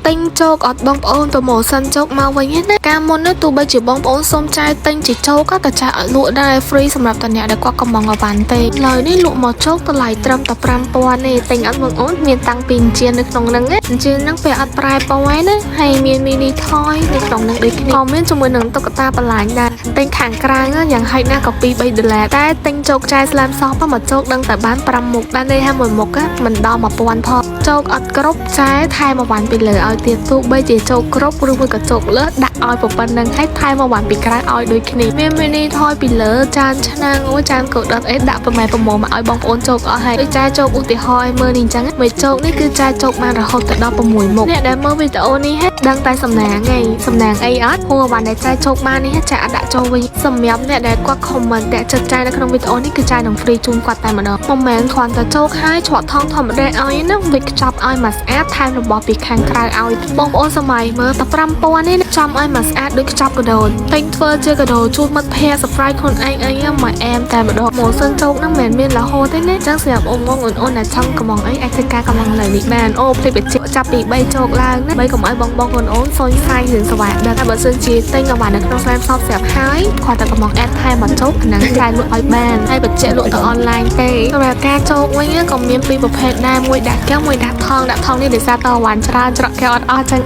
ទិញជោគអត់បងប្អូនប្រម៉ូសិនជោគមកវិញណាកាលមុននេះទោះបីជាបងប្អូនសុំចាយទិញជាជោគក៏ចាយអត់លក់ដែរ free សម្រាប់តអ្នកដែលគាត់កំងអវ៉ាន់ទេឡើយនេះលក់មកជោគតម្លៃត្រឹមតែ 5000 ទេទិញអត់បងប្អូនមានតាំងពីអញ្ជៀននៅក្នុងហ្នឹងអញ្ជៀនហ្នឹងពេលអត់ប្រែពណ៌ឯណាហើយមានមីនីថយនៅក្នុងហ្នឹងដូចគ្នាក៏មានជាមួយនឹងតុក្កតាបន្លាញដែរទិញខាងក្រៅយ៉ាងហិចណាស់ក៏2-3ដុល្លារតែទិញជោគចាយស្លាមសោះមកជោគដឹងតែបាន5មុខបានន័យថាមួយមុខមិនដល់1000ផងជោគអត់គ្រប់ចាយថែមអវ៉ាន់ពីលើឲ្យទៀតទោះបីជាជោគគ្រប់ឬមួយក៏ជោគលើដាក់ឲ្យប៉ុណ្្នឹងហើយថែមអវ៉ាន់ពីក្រៅឲ្យដូចគ្នាមានមីនីថយពីលើចានឆ្នាំងអូចានកោដិតអីដាក់ប្រម៉ែប្រមមកឲ្យបងប្អូនជោគអស់ហើយដូចចាយជោគឧទាហរណ៍ឲ្យមើលនេះអញ្ចឹងមួយជោគនេះគឺចាយជោគបានរហូតដល់6មុខអ្នកដែលមើលវីដេអូនេះដឹងតែសំណាងអីអត់ព្រោះអវ៉ាន់ដែលចាយជោគបាននេះចាយអត់ដាក់ចូលវិញសម្រាប់អ្នកដែលគាត់ comment តែចិត្តចាយនៅក្នុងវីដេអូនេះគឺចាយនឹង free ជូនគាត់តែម្ដងមិនមែនគ្រាន់តែជោគហើយច្រត់ថងធម្មតាឲ្យណាវាខ្ចប់ឲ្យមកស្អាតថែមរបស់ពីខាងក្រៅឲ្យបងប្អូនសម័យមើលតែ5000នេះចំឲ្យមកស្អាតដូចខ្ចប់កដោទិញធ្វើជាកដោជូនមិត្តភ័ក្តិ surprise ខ្លួនឯងអីមកអែមតែម្ដងម៉ូសិនជោគហ្នឹងមិនមែនមានរហូតទេណាចឹងសម្រាប់អូនដែលចង់កំងអីអាចធ្វើការកំងលើនេះបានអូភ្លេចបញ្ជាក់ចាប់ពី3ជោគឡើងណាបីកុំឲ្យបងអូនសុញសាយរឿងសវ៉ាដឹងតែបើសិនជាទិញអវ៉ាន់នៅក្នុងស្លាមសោបស្រាប់ហើយគាត់តែកំងអែតថែមមកជោគអាហ្នឹងចាយលក់ឲ្យបានហើយបញ្ជាក់លក់ទៅអនឡាញទេសម្រាប់ការជោគវិញក៏មានពីរប្រភេទដែរមួយដាក់កែវមួយដាក់ថងនេះដោយសារតអវ៉ាន់ច្រើនច្រកកែវអត់អស់ចឹង